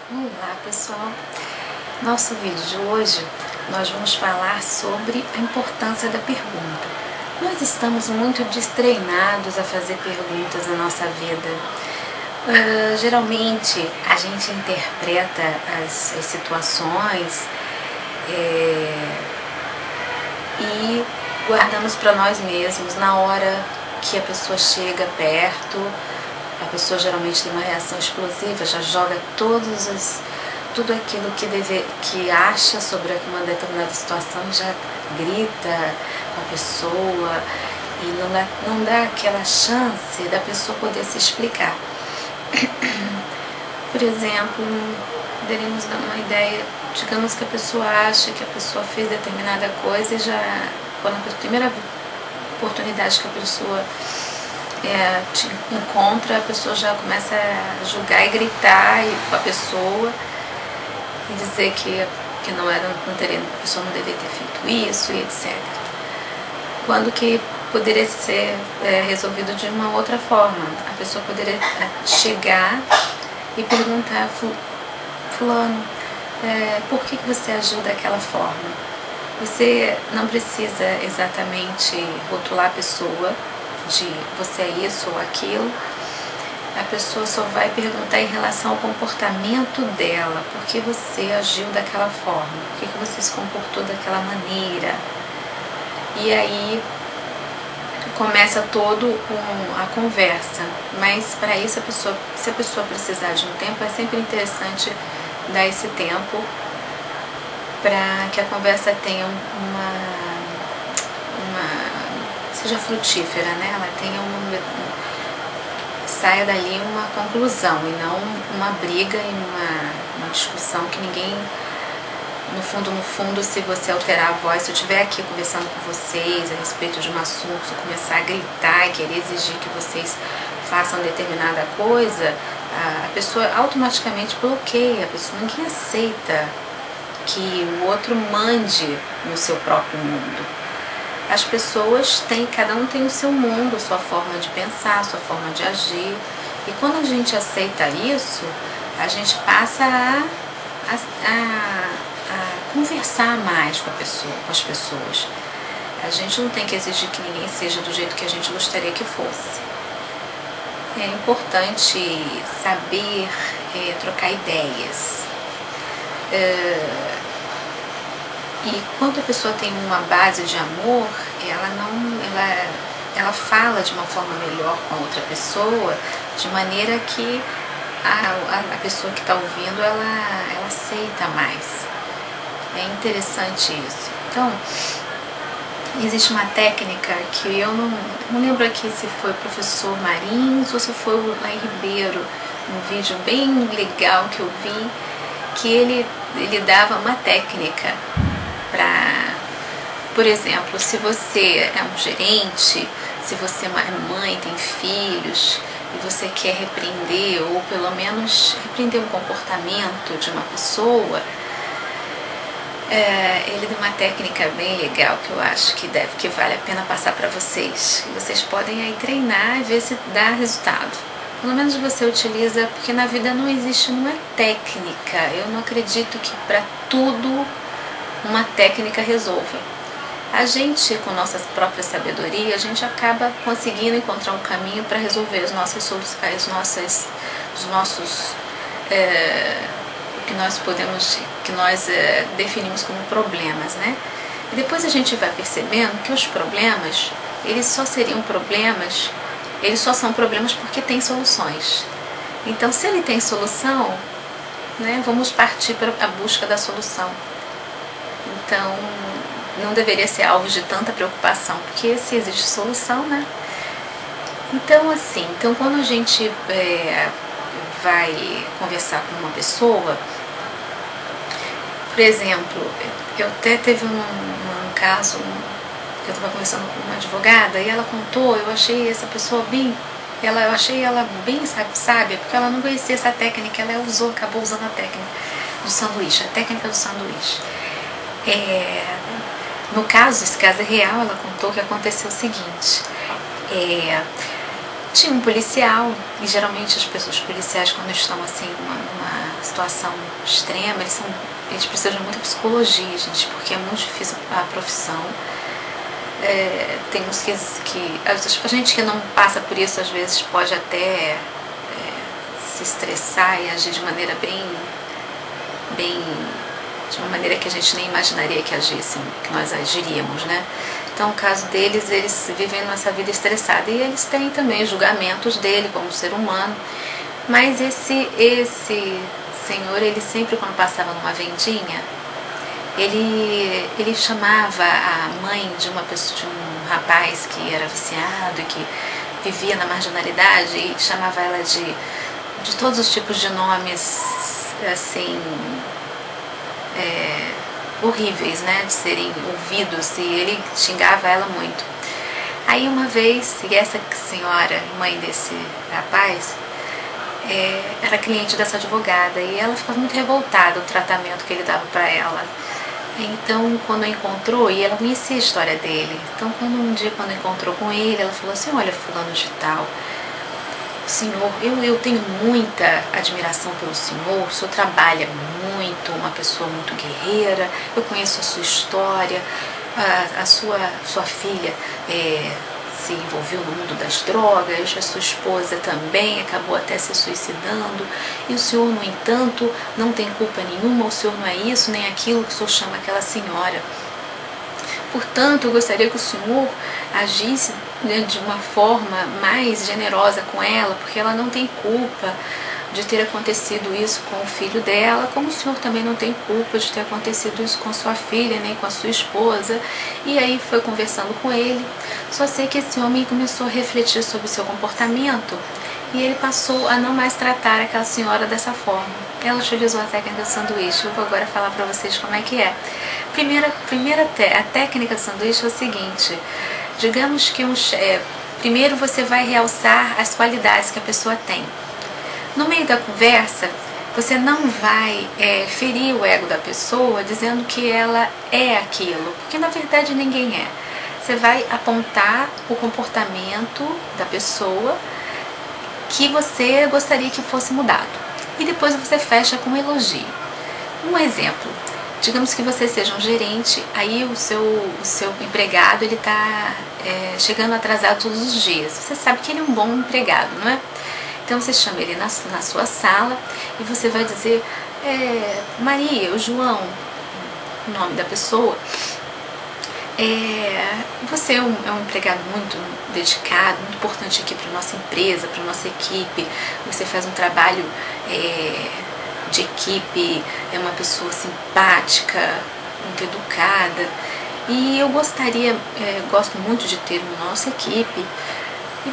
Olá pessoal, nosso vídeo de hoje nós vamos falar sobre a importância da pergunta. Nós estamos muito destreinados a fazer perguntas na nossa vida. Geralmente a gente interpreta as situações e guardamos para nós mesmos. Na hora que a pessoa chega perto, a pessoa geralmente tem uma reação explosiva, já joga tudo aquilo que acha sobre uma determinada situação, já grita com a pessoa e não dá aquela chance da pessoa poder se explicar. Por exemplo, poderíamos dar uma ideia, digamos que a pessoa acha que a pessoa fez determinada coisa e já, quando a primeira oportunidade que a pessoa te encontra, a pessoa já começa a julgar e gritar com a pessoa e dizer que a pessoa não deveria ter feito isso e etc. Quando que poderia ser resolvido de uma outra forma. A pessoa poderia chegar e perguntar: fulano, por que você agiu daquela forma? Você não precisa exatamente rotular a pessoa de você é isso ou aquilo. A pessoa só vai perguntar em relação ao comportamento dela, por que você agiu daquela forma, por que você se comportou daquela maneira. E aí começa a conversa, mas para isso se a pessoa precisar de um tempo, é sempre interessante dar esse tempo para que a conversa tenha seja frutífera, né? Ela tenha saia dali uma conclusão e não uma briga e uma discussão que ninguém, no fundo, se você alterar a voz, se eu estiver aqui conversando com vocês a respeito de um assunto, se eu começar a gritar e querer exigir que vocês façam determinada coisa, a pessoa automaticamente bloqueia, ninguém aceita que o outro mande no seu próprio mundo. As pessoas cada um tem o seu mundo, a sua forma de pensar, a sua forma de agir. E quando a gente aceita isso, a gente passa a conversar mais com as pessoas. A gente não tem que exigir que ninguém seja do jeito que a gente gostaria que fosse. É importante saber trocar ideias. E quando a pessoa tem uma base de amor, ela fala de uma forma melhor com a outra pessoa, de maneira que a pessoa que está ouvindo, ela aceita mais. É interessante isso. Então, existe uma técnica que eu não lembro aqui se foi o professor Marins ou se foi o Laí Ribeiro, um vídeo bem legal que eu vi, que ele dava uma técnica para, por exemplo, se você é um gerente, se você é mãe, tem filhos e você quer repreender ou pelo menos repreender um comportamento de uma pessoa, ele deu uma técnica bem legal que eu acho que vale a pena passar para vocês. Vocês podem aí treinar e ver se dá resultado. Pelo menos você utiliza, porque na vida não existe uma técnica. Eu não acredito que para tudo uma técnica resolva. A gente, com nossa própria sabedoria, a gente acaba conseguindo encontrar um caminho para resolver as nossas soluções, o que nós definimos como problemas, né? E depois a gente vai percebendo que os problemas, eles só são problemas porque tem soluções. Então, se ele tem solução, né, vamos partir para a busca da solução. Então, não deveria ser alvo de tanta preocupação, porque se existe solução, né? Então, quando a gente vai conversar com uma pessoa, por exemplo, eu até teve um caso, eu estava conversando com uma advogada e ela contou, eu achei essa pessoa eu achei ela bem sábia, porque ela não conhecia essa técnica, ela acabou usando a técnica do sanduíche, a técnica do sanduíche. No caso, esse caso é real, ela contou que aconteceu o seguinte: Tinha um policial, e geralmente os policiais, quando estão assim numa situação extrema, eles precisam de muita psicologia, gente, porque é muito difícil a profissão. Tem uns que a gente que não passa por isso às vezes pode até se estressar e agir de maneira de uma maneira que a gente nem imaginaria que agissem, que nós agiríamos, né? Então, no caso deles, eles vivem nessa vida estressada e eles têm também julgamentos dele como ser humano. Mas esse senhor, ele sempre, quando passava numa vendinha, ele chamava a mãe de uma pessoa, de um rapaz que era viciado e que vivia na marginalidade, e chamava ela de todos os tipos de nomes assim horríveis, né, de serem ouvidos, e ele xingava ela muito. Aí uma vez, e essa senhora, mãe desse rapaz, era cliente dessa advogada, e ela ficava muito revoltada do tratamento que ele dava para ela. Então, quando encontrou, e ela conhecia a história dele, então um dia quando encontrou com ele, ela falou assim: olha, fulano de tal, senhor, eu tenho muita admiração pelo senhor, o senhor trabalha muito, uma pessoa muito guerreira, eu conheço a sua história, a sua filha se envolveu no mundo das drogas, a sua esposa também acabou até se suicidando, e o senhor, no entanto, não tem culpa nenhuma, o senhor não é isso nem aquilo que o senhor chama aquela senhora. Portanto, eu gostaria que o senhor agisse, né, de uma forma mais generosa com ela, porque ela não tem culpa de ter acontecido isso com o filho dela, como o senhor também não tem culpa de ter acontecido isso com sua filha, nem com a sua esposa. E aí foi conversando com ele. Só sei que esse homem começou a refletir sobre o seu comportamento e ele passou a não mais tratar aquela senhora dessa forma. Ela utilizou a técnica do sanduíche. Eu vou agora falar para vocês como é que é. A técnica do sanduíche é o seguinte: digamos que primeiro você vai realçar as qualidades que a pessoa tem. No meio da conversa, você não vai ferir o ego da pessoa dizendo que ela é aquilo, porque na verdade ninguém é. Você vai apontar o comportamento da pessoa que você gostaria que fosse mudado. E depois você fecha com um elogio. Um exemplo: digamos que você seja um gerente, aí o seu empregado ele está chegando atrasado todos os dias. Você sabe que ele é um bom empregado, não é? Então você chama ele na sua sala e você vai dizer: Maria, o João, o nome da pessoa, você é um empregado muito dedicado, muito importante aqui para a nossa empresa, para a nossa equipe. Você faz um trabalho de equipe, é uma pessoa simpática, muito educada, e eu gosto muito de ter na nossa equipe. E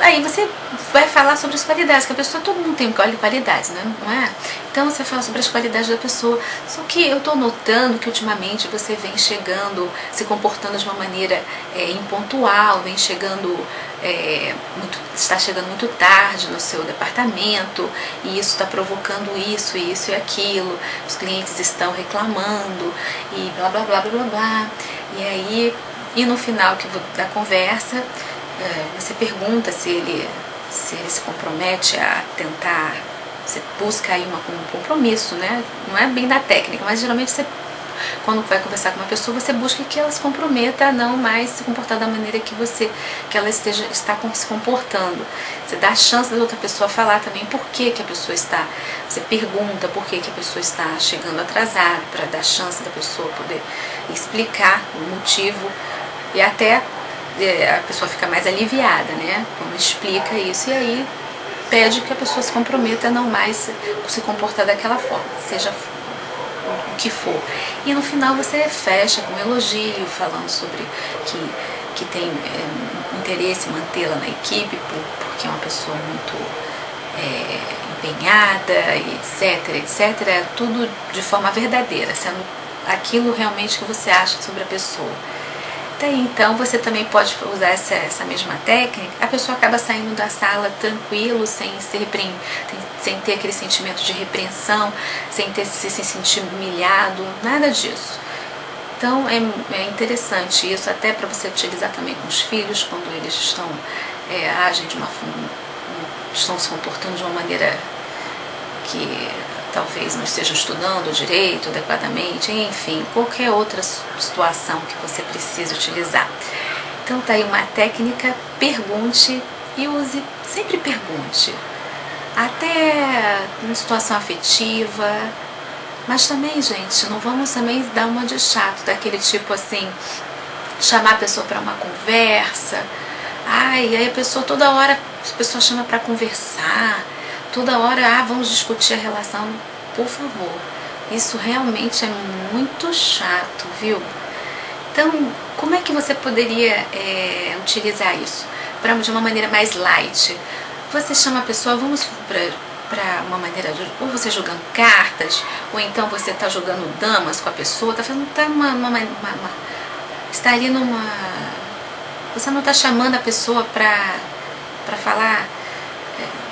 aí você vai falar sobre as qualidades, que a pessoa, todo mundo tem qualidades, né? Não é? Então você fala sobre as qualidades da pessoa. Só que eu estou notando que ultimamente você vem chegando, se comportando de uma maneira impontual, vem chegando está chegando muito tarde no seu departamento, e isso está provocando isso e aquilo. Os clientes estão reclamando e blá blá blá blá blá. E no final da conversa, você pergunta se ele se compromete a tentar, você busca aí um compromisso, né? Não é bem da técnica, mas geralmente você, quando vai conversar com uma pessoa, você busca que ela se comprometa a não mais se comportar da maneira que ela está se comportando. Você dá a chance da outra pessoa falar também por que a pessoa está. Você pergunta por que a pessoa está chegando atrasada, para dar chance da pessoa poder explicar o motivo, e até a pessoa fica mais aliviada, né, quando explica isso, e aí pede que a pessoa se comprometa a não mais se comportar daquela forma, seja o que for. E no final você fecha com um elogio, falando sobre que tem interesse em mantê-la na equipe, porque é uma pessoa muito empenhada, etc, tudo de forma verdadeira, sendo aquilo realmente que você acha sobre a pessoa. Então você também pode usar essa mesma técnica. A pessoa acaba saindo da sala tranquilo, sem ter aquele sentimento de repreensão, sem se sentir humilhado, nada disso. Então é interessante isso, até para você utilizar também com os filhos, quando eles estão agem estão se comportando de uma maneira que talvez não estejam estudando direito, adequadamente, enfim, qualquer outra situação que você precise utilizar. Então tá aí uma técnica, pergunte e use, sempre pergunte. Até em situação afetiva, mas também, gente, não vamos também dar uma de chato, daquele tipo assim, chamar a pessoa para uma conversa. Ai, aí a pessoa toda hora, a pessoa chama para conversar, toda hora, vamos discutir a relação. Por favor, isso realmente é muito chato, viu? Então, como é que você poderia utilizar isso de uma maneira mais light? Você chama a pessoa, vamos para uma maneira de, ou você jogando cartas, ou então você está jogando damas com a pessoa, está ali você não está chamando a pessoa para falar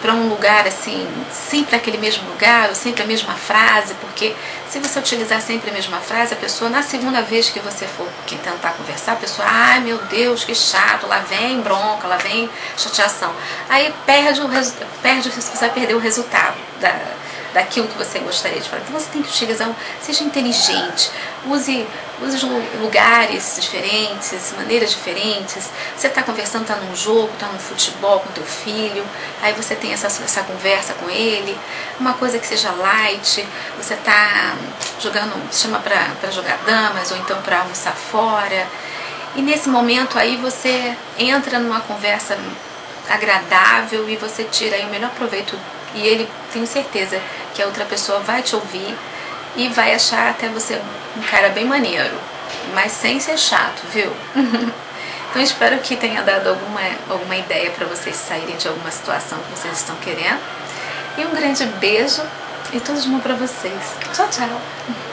para um lugar assim, sempre aquele mesmo lugar, ou sempre a mesma frase, porque se você utilizar sempre a mesma frase, a pessoa, na segunda vez que você for tentar conversar, a pessoa, ai meu Deus, que chato, lá vem bronca, lá vem chateação. Aí você vai perder o resultado daquilo que você gostaria de falar. Então você tem que utilizar, seja inteligente, use lugares diferentes, maneiras diferentes. Você está conversando, está num jogo, está num futebol com teu filho, aí você tem essa conversa com ele, uma coisa que seja light, você está jogando, chama para jogar damas, ou então para almoçar fora, e nesse momento aí você entra numa conversa agradável e você tira aí o melhor proveito, e ele, tenho certeza que a outra pessoa vai te ouvir e vai achar até você um cara bem maneiro, mas sem ser chato, viu? Então espero que tenha dado alguma ideia para vocês saírem de alguma situação que vocês estão querendo, e um grande beijo e tudo de bom para vocês. Tchau, tchau!